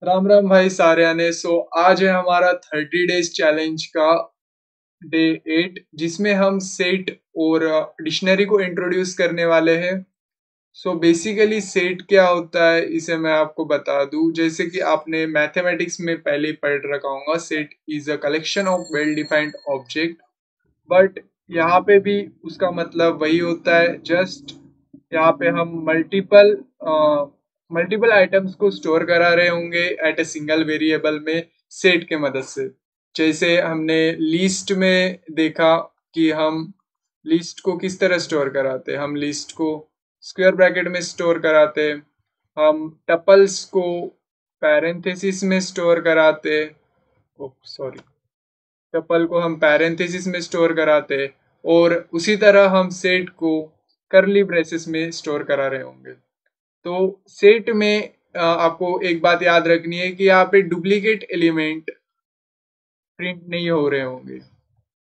राम राम भाई सारे आने। आज है हमारा 30 डेज चैलेंज का डे 8, जिसमें हम सेट और डिक्शनरी को इंट्रोड्यूस करने वाले हैं। बेसिकली सेट क्या होता है इसे मैं आपको बता दूं। जैसे कि आपने मैथमेटिक्स में पहले ही पढ़ रखा होगा, set is a collection of well defined object. But यहाँ पे भी उसका मतलब वही होता है। जस्ट यहाँ पे हम मल्टीपल आइटम्स को स्टोर करा रहे होंगे एट ए सिंगल वेरिएबल में सेट के मदद से। जैसे हमने लिस्ट में देखा कि हम लिस्ट को किस तरह स्टोर कराते। हम लिस्ट को स्क्वायर ब्रैकेट में स्टोर कराते, हम टपल्स को पैरेंथेसिस में स्टोर कराते, सॉरी, टपल को हम पैरेंथेसिस में स्टोर कराते, और उसी तरह हम सेट को करली ब्रेसेस में स्टोर करा रहे होंगे। तो सेट में आपको एक बात याद रखनी है कि यहाँ पे डुप्लीकेट एलिमेंट प्रिंट नहीं हो रहे होंगे।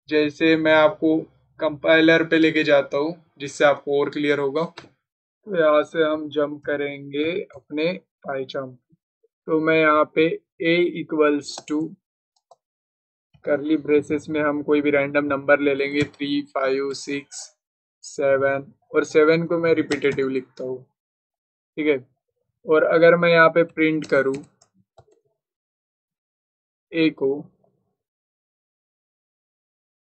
जैसे मैं आपको कंपाइलर पे लेके जाता हूँ जिससे आपको और क्लियर होगा। तो यहाँ से हम जंप करेंगे अपने पाइथन। तो मैं यहाँ पे a equals to curly braces में हम कोई भी रैंडम नंबर ले लेंगे, 3, 5, 6, 7, और 7 को मैं रिपीटेटिव लिखता हूँ, ठीक है। और अगर मैं यहाँ पे प्रिंट करूँ a को,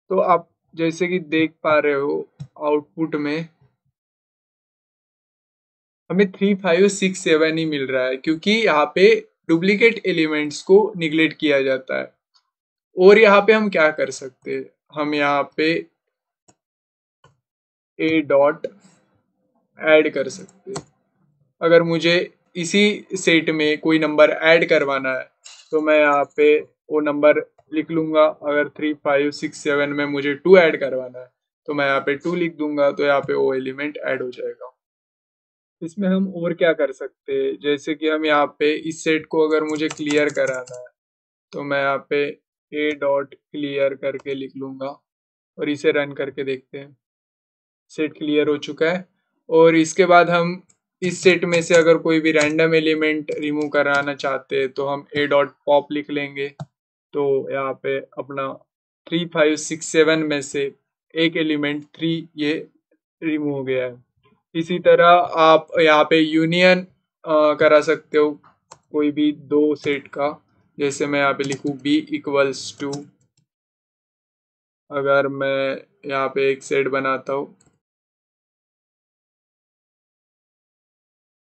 तो आप जैसे कि देख पा रहे हो आउटपुट में हमें 3, 5, 6, 7 ही मिल रहा है, क्योंकि यहाँ पे डुप्लीकेट एलिमेंट्स को निगलेक्ट किया जाता है। और यहाँ पे हम क्या कर सकते हैं, हम यहाँ पे a डॉट ऐड कर सकते हैं। अगर मुझे इसी सेट में कोई नंबर ऐड करवाना है तो मैं यहाँ पे वो नंबर लिख लूंगा। अगर 3, 5, 6, 7 में मुझे 2 ऐड करवाना है तो मैं यहाँ पे 2 लिख दूंगा, तो यहाँ पे वो एलिमेंट ऐड हो जाएगा। इसमें हम और क्या कर सकते हैं, जैसे कि हम यहाँ पे इस सेट को अगर मुझे क्लियर कराना है तो मैं यहाँ पे a डॉट क्लियर करके लिख लूंगा और इसे रन करके देखते हैं। सेट क्लियर हो चुका है। और इसके बाद हम इस सेट में से अगर कोई भी रैंडम एलिमेंट रिमूव कराना चाहते हैं तो हम a डॉट पॉप लिख लेंगे। तो यहाँ पे अपना 3, 5, 6, 7 में से एक एलिमेंट 3 ये रिमूव हो गया है। इसी तरह आप यहाँ पे यूनियन करा सकते हो कोई भी दो सेट का। जैसे मैं यहाँ पे लिखूँ b इक्वल्स टू, अगर मैं यहाँ पे एक सेट बनाता हूँ,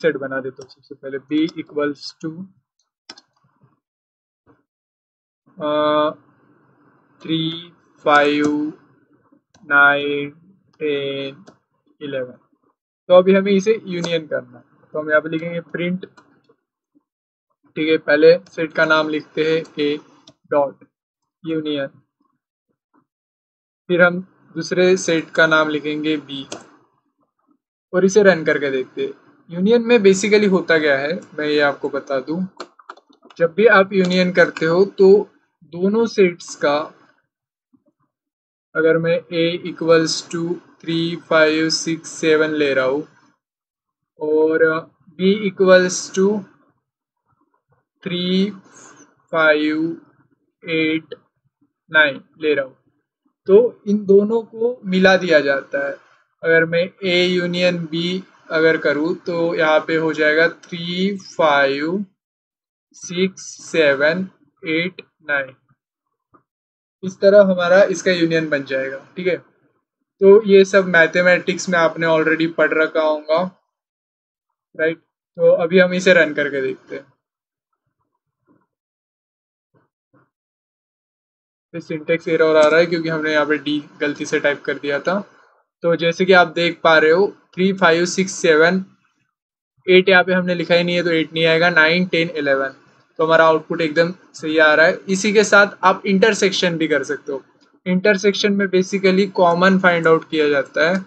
सेट बना देता हूँ सबसे पहले b इक्वल्स टू 3, 5, 9, 10, 11। तो अभी हमें इसे यूनियन करना है, तो हम यहाँ पे लिखेंगे प्रिंट, ठीक है। पहले सेट का नाम लिखते हैं a डॉट यूनियन, फिर हम दूसरे सेट का नाम लिखेंगे b, और इसे रन करके देखते हैं। यूनियन में बेसिकली होता क्या है मैं ये आपको बता दूं। जब भी आप यूनियन करते हो तो दोनों सेट्स का, अगर मैं a इक्वल्स टू 3, 5, 6, 7 ले रहा हूँ और b इक्वल्स टू 3, 5, 8, 9 ले रहा हूँ, तो इन दोनों को मिला दिया जाता है। अगर मैं a यूनियन b अगर करूँ तो यहाँ पे हो जाएगा 3, 5, 6, 7, 8, 9। इस तरह हमारा इसका यूनियन बन जाएगा, ठीक है। तो ये सब मैथमेटिक्स में आपने ऑलरेडी पढ़ रखा होगा, राइट। तो अभी हम इसे रन करके देखते हैं। फिर सिंटेक्स एरर आ रहा है क्योंकि हमने यहाँ पे डी गलती से टाइप कर दिया था। तो जैसे कि आप देख पा रहे हो 3, 5, 6, 7, 8 यहाँ पे हमने लिखा ही नहीं है तो 8 नहीं आएगा। 9, 10, 11, तो हमारा आउटपुट एकदम सही आ रहा है। इसी के साथ आप इंटरसेक्शन भी कर सकते हो। इंटरसेक्शन में बेसिकली कॉमन फाइंड आउट किया जाता है।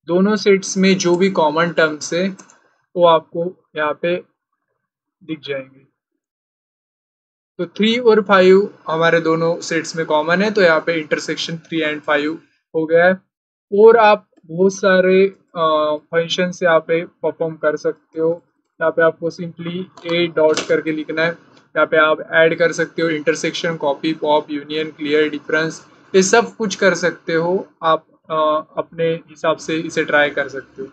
दोनों सेट्स में जो भी कॉमन टर्म्स है वो आपको यहाँ पे दिख जाएंगे। तो 3 और 5 हमारे दोनों सेट्स में कॉमन है, तो यहाँ पे इंटरसेक्शन 3 एंड 5 हो गया है। और आप बहुत सारे फंक्शन यहाँ पे परफॉर्म कर सकते हो। यहाँ पे आपको सिंपली ए डॉट करके लिखना है। यहाँ पे आप ऐड कर सकते हो intersection, copy, pop, union, clear, difference, ये सब कुछ कर सकते हो आप। अपने हिसाब से इसे ट्राई कर सकते हो।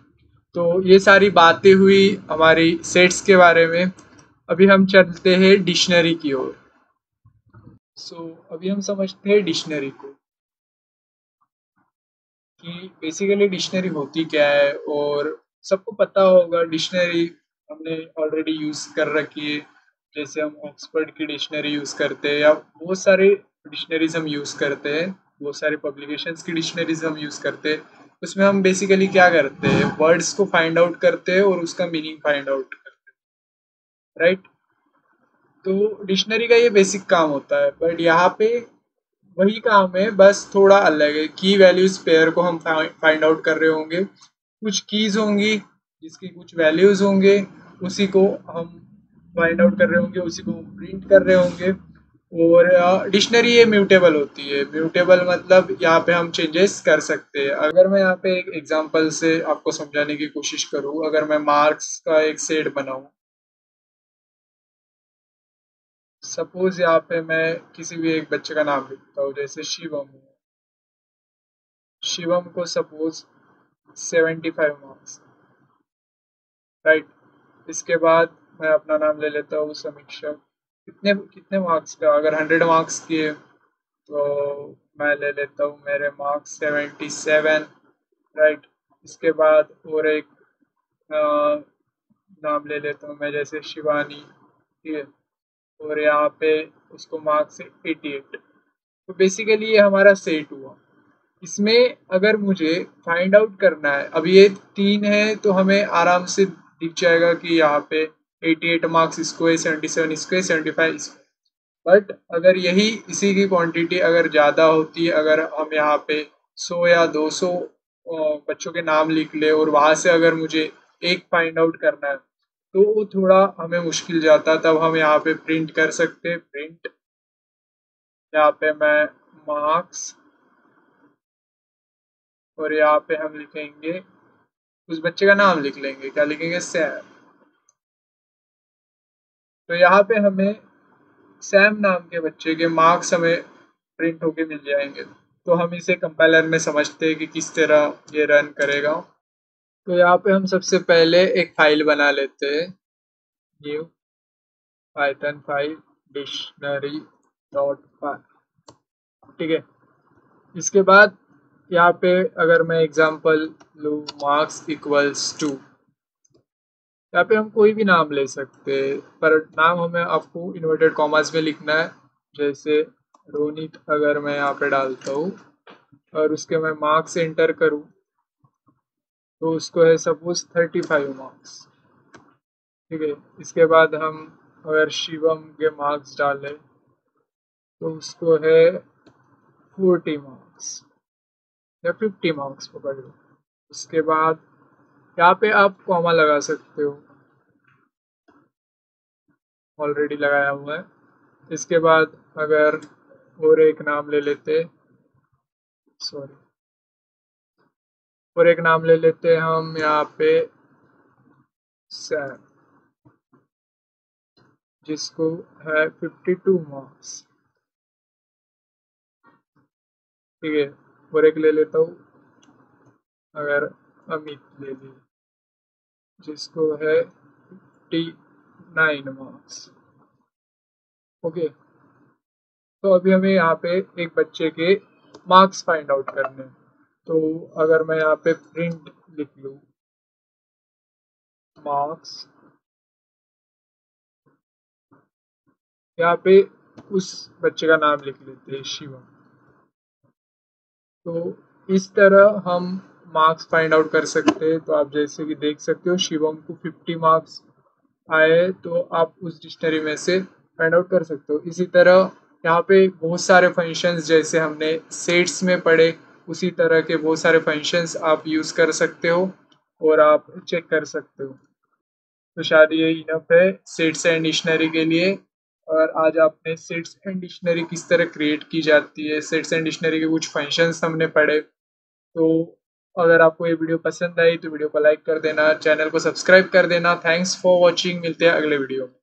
तो ये सारी बातें हुई हमारी सेट्स के बारे में। अभी हम चलते हैं डिक्शनरी की ओर। अभी हम समझते हैं डिक्शनरी को कि बेसिकली डिक्शनरी होती क्या है। और सबको पता होगा डिक्शनरी हमने ऑलरेडी यूज़ कर रखी है। जैसे हम ऑक्सफोर्ड की डिक्शनरी यूज़ करते हैं या बहुत सारे डिक्शनरीज हम यूज़ करते हैं, बहुत सारे पब्लिकेशंस की डिक्शनरीज हम यूज़ करते हैं। उसमें हम बेसिकली क्या करते हैं, वर्ड्स को फाइंड आउट करते हैं और उसका मीनिंग फाइंड आउट करते हैं, राइट। तो डिक्शनरी का ये बेसिक काम होता है, बट यहाँ पे वही काम है, बस थोड़ा अलग है। की वैल्यूज पेयर को हम फाइंड आउट कर रहे होंगे, कुछ कीज होंगी जिसकी कुछ वैल्यूज होंगे, उसी को हम फाइंड आउट कर रहे होंगे, उसी को हम प्रिंट कर रहे होंगे। और डिक्शनरी ये म्यूटेबल होती है। म्यूटेबल मतलब यहाँ पे हम चेंजेस कर सकते हैं। अगर मैं यहाँ पे एक एग्जांपल से आपको समझाने की कोशिश करूँ, अगर मैं मार्क्स का एक सेट बनाऊँ, सपोज यहाँ पे मैं किसी भी एक बच्चे का नाम लिखता हूँ, जैसे शिवम। शिवम को सपोज 75 मार्क्स, राइट। इसके बाद मैं अपना नाम ले लेता हूँ समीक्षा। कितने कितने मार्क्स का, अगर 100 मार्क्स की है तो मैं ले लेता हूँ मेरे मार्क्स 77, राइट। इसके बाद और एक नाम ले लेता हूँ मैं, जैसे शिवानी, ठीक है। और यहाँ पे उसको मार्क्स है 88। तो बेसिकली ये हमारा सेट हुआ। इसमें अगर मुझे फाइंड आउट करना है, अब ये 3 है तो हमें आराम से दिख जाएगा कि यहाँ पे 88 मार्क्स इसको है, 77 इसको है, 75 इसको। बट अगर यही इसी की क्वांटिटी अगर ज़्यादा होती है, अगर हम यहाँ पे 100 या 200 बच्चों के नाम लिख ले और वहाँ से अगर मुझे एक फाइंड आउट करना है, तो वो थोड़ा हमें मुश्किल जाता। तब हम यहाँ पे प्रिंट कर सकते हैं, प्रिंट। यहाँ पे मैं मार्क्स, और यहाँ पे हम लिखेंगे, उस बच्चे का नाम लिख लेंगे, क्या लिखेंगे, सैम। तो यहाँ पे हमें सैम नाम के बच्चे के मार्क्स हमें प्रिंट होके मिल जाएंगे। तो हम इसे कंपाइलर में समझते हैं कि किस तरह ये रन करेगा। तो यहाँ पे हम सबसे पहले एक फाइल बना लेते हैं, new Python file dictionary dot file, ठीक है। इसके बाद यहाँ पे अगर मैं एग्जांपल लूँ, मार्क्स इक्वल्स टू, यहाँ पे हम कोई भी नाम ले सकते हैं, पर नाम हमें आपको इन्वर्टेड कॉमास में लिखना है। जैसे रोनित अगर मैं यहाँ पे डालता हूँ और उसके मैं मार्क्स एंटर करूँ, तो उसको है सपोज 35 मार्क्स, ठीक है। इसके बाद हम अगर शिवम के मार्क्स डालें तो उसको है 40 मार्क्स या 50 मार्क्स पकड़ लो। उसके बाद यहाँ पे आप कॉमा लगा सकते हो, ऑलरेडी लगाया हुआ है। इसके बाद अगर और एक नाम ले लेते, सॉरी, और एक नाम ले लेते हैं हम यहाँ पे सैम, जिसको है 52 मार्क्स, ठीक है। और एक ले लेता हूँ अगर अमित ले ली, जिसको है 59 मार्क्स, ओके। तो अभी हमें यहाँ पे एक बच्चे के मार्क्स फाइंड आउट करने हैं। तो अगर मैं यहाँ पे प्रिंट लिख लूँ मार्क्स, यहाँ पे उस बच्चे का नाम लिख लेते हैं शिवम। तो इस तरह हम मार्क्स फाइंड आउट कर सकते हैं। तो आप जैसे कि देख सकते हो शिवम को 50 मार्क्स आए, तो आप उस डिक्शनरी में से फाइंड आउट कर सकते हो। इसी तरह यहाँ पे बहुत सारे फंक्शंस, जैसे हमने सेट्स में पढ़े, उसी तरह के बहुत सारे फंक्शंस आप यूज़ कर सकते हो और आप चेक कर सकते हो। तो शायद ये इनफ है सेट्स एंड डिक्शनरी के लिए। और आज आपने सेट्स एंड डिक्शनरी किस तरह क्रिएट की जाती है, सेट्स एंड डिक्शनरी के कुछ फंक्शंस हमने पढ़े। तो अगर आपको ये वीडियो पसंद आई तो वीडियो को लाइक कर देना, चैनल को सब्सक्राइब कर देना। थैंक्स फॉर वॉचिंग, मिलते हैं अगले वीडियो में।